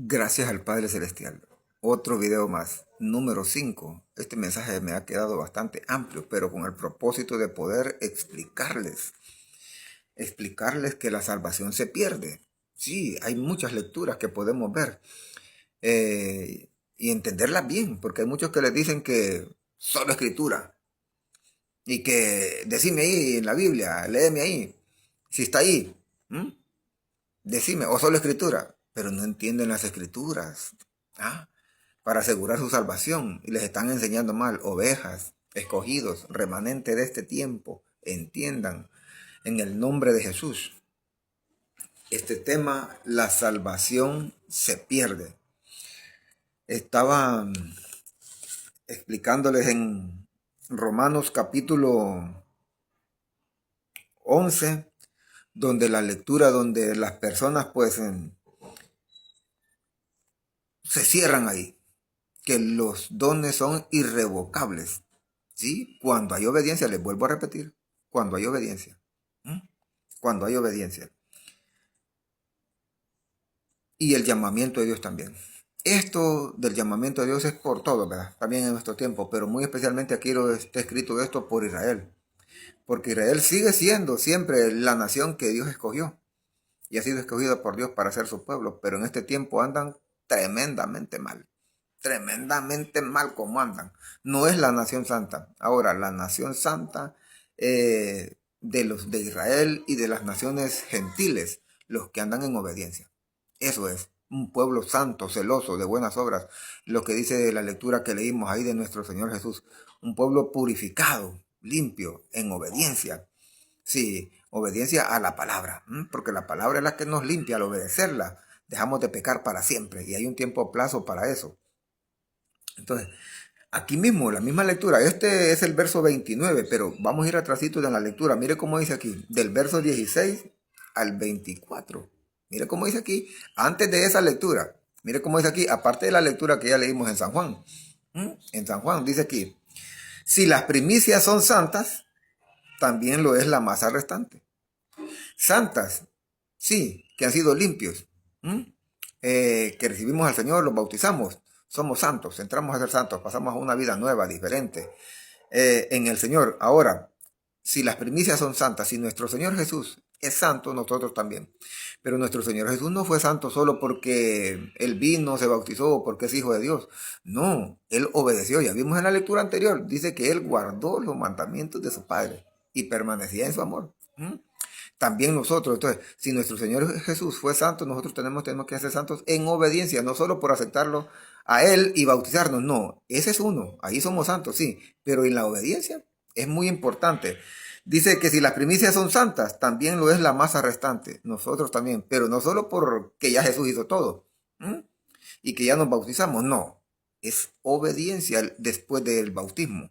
Gracias al Padre Celestial. Otro video más, número 5. Este mensaje me ha quedado bastante amplio, pero con el propósito de poder explicarles que la salvación se pierde. Sí, hay muchas lecturas que podemos ver y entenderlas bien, porque hay muchos que les dicen que solo escritura y que decime ahí en la Biblia, léeme ahí, si está ahí. ¿m? Decime, o solo escritura, pero no entienden las escrituras, ¿ah? Para asegurar su salvación, y les están enseñando mal. Ovejas, escogidos, remanente de este tiempo, entiendan, en el nombre de Jesús, este tema, la salvación se pierde. Estaba explicándoles en Romanos capítulo 11, donde la lectura, donde las personas pues se cierran ahí, que los dones son irrevocables, ¿sí? Cuando hay obediencia, les vuelvo a repetir, cuando hay obediencia, ¿m? Cuando hay obediencia. Y el llamamiento de Dios también. Esto del llamamiento de Dios es por todo, ¿verdad? También en nuestro tiempo, pero muy especialmente aquí está escrito esto por Israel, porque Israel sigue siendo siempre la nación que Dios escogió y ha sido escogida por Dios para ser su pueblo, pero en este tiempo andan tremendamente mal como andan. No es la nación santa. Ahora, la nación santa de los de Israel y de las naciones gentiles, los que andan en obediencia. Eso es, un pueblo santo, celoso, de buenas obras. Lo que dice la lectura que leímos ahí de nuestro Señor Jesús. Un pueblo purificado, limpio, en obediencia. Sí, obediencia a la palabra, porque la palabra es la que nos limpia. Al obedecerla, dejamos de pecar para siempre. Y hay un tiempo plazo para eso. Entonces, aquí mismo, la misma lectura, este es el verso 29, pero vamos a ir atrásito de la lectura. Mire cómo dice aquí, del verso 16 al 24. Mire cómo dice aquí, antes de esa lectura. Mire cómo dice aquí, aparte de la lectura que ya leímos en San Juan. En San Juan dice aquí, si las primicias son santas, también lo es la masa restante. Santas, sí, que han sido limpios, que recibimos al Señor, los bautizamos, somos santos, entramos a ser santos, pasamos a una vida nueva, diferente en el Señor. Ahora, si las primicias son santas, si nuestro Señor Jesús es santo, nosotros también. Pero nuestro Señor Jesús no fue santo solo porque Él vino, se bautizó, porque es hijo de Dios. No, Él obedeció. Ya vimos en la lectura anterior, dice que Él guardó los mandamientos de su Padre y permanecía en su amor. También nosotros, entonces, si nuestro Señor Jesús fue santo, nosotros tenemos que ser santos en obediencia, no solo por aceptarlo a Él y bautizarnos, no, ese es uno, ahí somos santos, sí, pero en la obediencia es muy importante. Dice que si las primicias son santas, también lo es la masa restante, nosotros también, pero no solo porque ya Jesús hizo todo, y que ya nos bautizamos, no, es obediencia después del bautismo.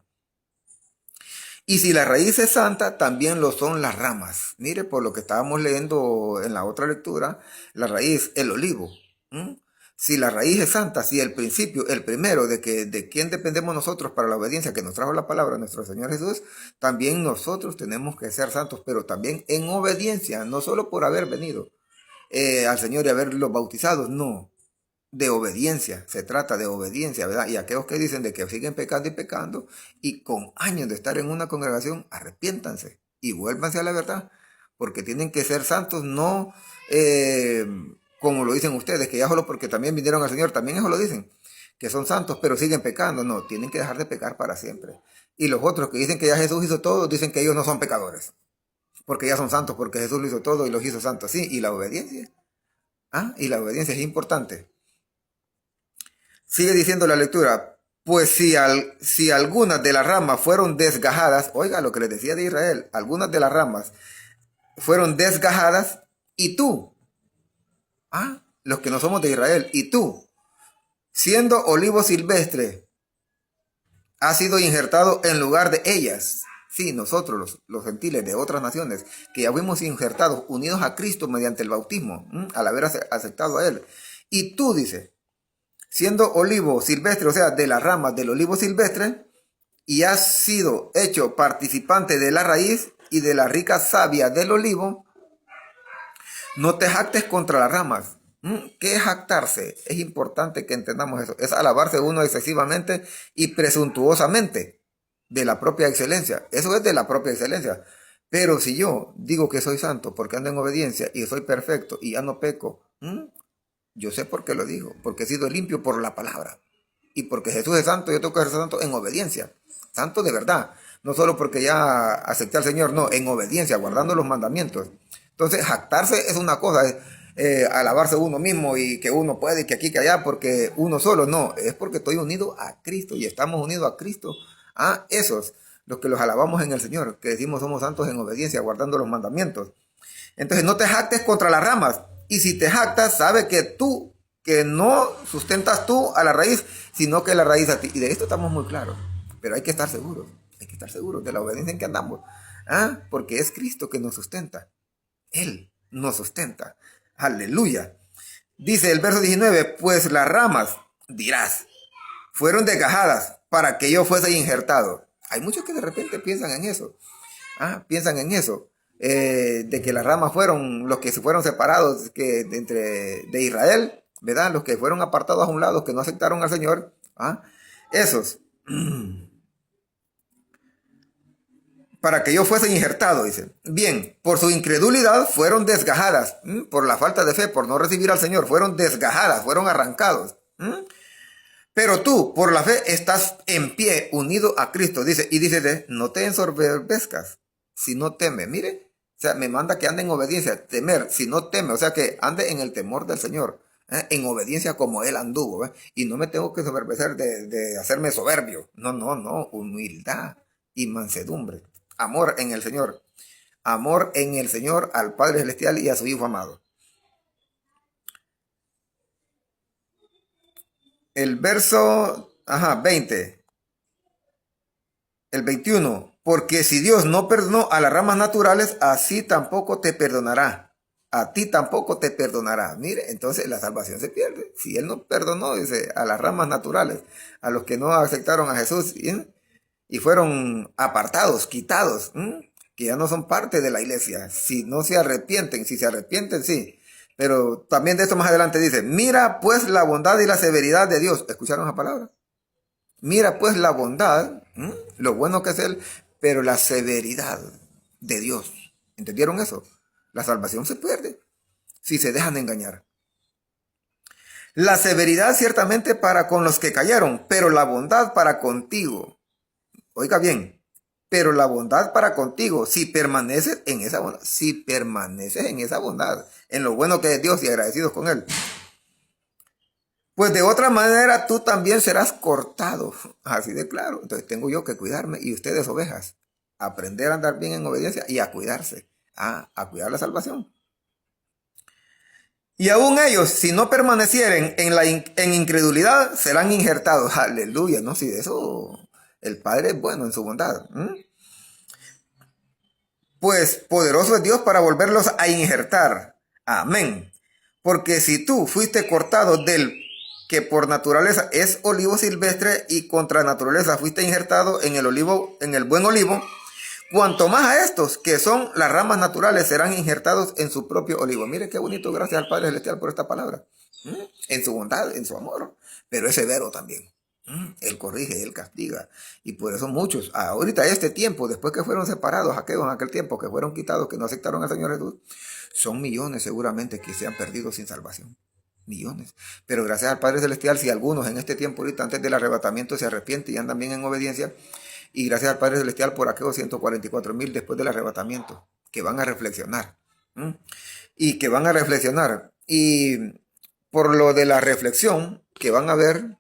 Y si la raíz es santa, también lo son las ramas. Mire, por lo que estábamos leyendo en la otra lectura, la raíz, el olivo. Si la raíz es santa, si el principio, el primero de quién dependemos nosotros para la obediencia que nos trajo la palabra nuestro Señor Jesús, también nosotros tenemos que ser santos, pero también en obediencia, no solo por haber venido al Señor y haberlo bautizado, no, de obediencia, se trata de obediencia, ¿verdad? Y aquellos que dicen de que siguen pecando y pecando y con años de estar en una congregación, arrepiéntanse y vuélvanse a la verdad, porque tienen que ser santos, no como lo dicen ustedes, que ya solo porque también vinieron al Señor, también eso lo dicen, que son santos pero siguen pecando, no, tienen que dejar de pecar para siempre. Y los otros que dicen que ya Jesús hizo todo, dicen que ellos no son pecadores, porque ya son santos, porque Jesús lo hizo todo y los hizo santos, sí, y la obediencia, y la obediencia es importante. Sigue diciendo la lectura, pues si algunas de las ramas fueron desgajadas, oiga lo que les decía de Israel, algunas de las ramas fueron desgajadas y tú, los que no somos de Israel, y tú, siendo olivo silvestre, has sido injertado en lugar de ellas. Sí, nosotros, los gentiles de otras naciones, que ya fuimos injertados, unidos a Cristo mediante el bautismo, al haber aceptado a Él. Y tú, dice, siendo olivo silvestre, o sea, de las ramas del olivo silvestre, y has sido hecho participante de la raíz y de la rica savia del olivo, no te jactes contra las ramas. ¿Qué es jactarse? Es importante que entendamos eso. Es alabarse uno excesivamente y presuntuosamente de la propia excelencia. Eso es de la propia excelencia. Pero si yo digo que soy santo porque ando en obediencia y soy perfecto y ya no peco, yo sé por qué lo digo, porque he sido limpio por la palabra. Y porque Jesús es santo, yo tengo que ser santo en obediencia. Santo de verdad. No solo porque ya acepté al Señor, no, en obediencia, guardando los mandamientos. Entonces, jactarse es una cosa, es alabarse uno mismo y que uno puede, y que aquí, que allá, porque uno solo, no, es porque estoy unido a Cristo y estamos unidos a Cristo, a esos, los que los alabamos en el Señor, que decimos somos santos en obediencia, guardando los mandamientos. Entonces, no te jactes contra las ramas, y si te jactas, sabe que no sustentas tú a la raíz, sino que la raíz a ti. Y de esto estamos muy claros, pero hay que estar seguros de la obediencia en que andamos, porque es Cristo que nos sustenta. Él nos sustenta. Aleluya. Dice el verso 19, pues las ramas, dirás, fueron desgajadas para que yo fuese injertado. Hay muchos que de repente piensan en eso. Piensan en eso. De que las ramas fueron los que se fueron separados de Israel, ¿verdad? Los que fueron apartados a un lado, que no aceptaron al Señor. Esos. Para que yo fuese injertado, dice. Bien, por su incredulidad fueron desgajadas, por la falta de fe, por no recibir al Señor, fueron desgajadas, fueron arrancados. Pero tú, por la fe, estás en pie, unido a Cristo, dice, y dice, no te ensoberbezcas, si no teme. Mire, o sea, me manda que ande en obediencia, temer, si no teme, o sea, que ande en el temor del Señor, en obediencia como Él anduvo, y no me tengo que soberbecer de hacerme soberbio. No, no, no, humildad y mansedumbre. Amor en el Señor. Amor en el Señor al Padre Celestial y a su Hijo amado. El verso 20. El 21. Porque si Dios no perdonó a las ramas naturales, así tampoco te perdonará. A ti tampoco te perdonará. Mire, entonces la salvación se pierde. Si Él no perdonó, dice, a las ramas naturales, a los que no aceptaron a Jesús, y fueron apartados, quitados, que ya no son parte de la iglesia. Si no se arrepienten, si se arrepienten, sí. Pero también de esto más adelante dice, mira pues la bondad y la severidad de Dios. ¿Escucharon la palabra? Mira pues la bondad, lo bueno que es Él, pero la severidad de Dios. ¿Entendieron eso? La salvación se pierde si se dejan engañar. La severidad ciertamente para con los que cayeron, pero la bondad para contigo. Oiga bien, pero la bondad para contigo, si permaneces en esa bondad, si permaneces en esa bondad, en lo bueno que es Dios y agradecidos con Él, pues de otra manera tú también serás cortado. Así de claro. Entonces tengo yo que cuidarme y ustedes ovejas, aprender a andar bien en obediencia y a cuidarse, a cuidar la salvación. Y aún ellos, si no permanecieren en incredulidad, serán injertados. Aleluya, ¿no? Si de eso el Padre es bueno en su bondad. Pues poderoso es Dios para volverlos a injertar. Amén. Porque si tú fuiste cortado del que por naturaleza es olivo silvestre y contra naturaleza fuiste injertado en el olivo, en el buen olivo, cuanto más a estos que son las ramas naturales serán injertados en su propio olivo. Mire qué bonito, gracias al Padre Celestial por esta palabra. En su bondad, en su amor, pero es severo también. Él corrige, Él castiga. Y por eso muchos, ahorita este tiempo, después que fueron separados, en aquel tiempo que fueron quitados, que no aceptaron al Señor Jesús, son millones seguramente que se han perdido sin salvación. Millones. Pero gracias al Padre Celestial, si algunos en este tiempo ahorita antes del arrebatamiento se arrepienten y andan bien en obediencia, y gracias al Padre Celestial por aquellos 144,000 después del arrebatamiento, que van a reflexionar. Y que van a reflexionar. Y por lo de la reflexión, que van a ver,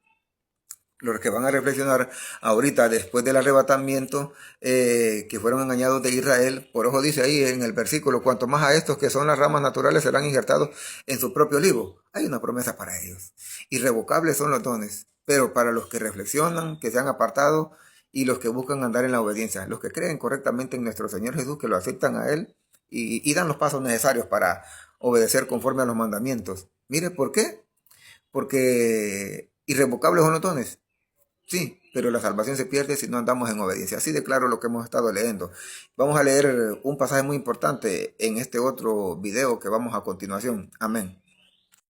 los que van a reflexionar ahorita después del arrebatamiento, que fueron engañados de Israel, por ojo dice ahí en el versículo, cuanto más a estos que son las ramas naturales serán injertados en su propio olivo. Hay una promesa para ellos. Irrevocables son los dones, pero para los que reflexionan, que se han apartado y los que buscan andar en la obediencia, los que creen correctamente en nuestro Señor Jesús, que lo aceptan a Él y dan los pasos necesarios para obedecer conforme a los mandamientos. Mire, ¿por qué? Porque irrevocables son los dones. Sí, pero la salvación se pierde si no andamos en obediencia. Así de claro lo que hemos estado leyendo. Vamos a leer un pasaje muy importante en este otro video que vamos a continuación. Amén.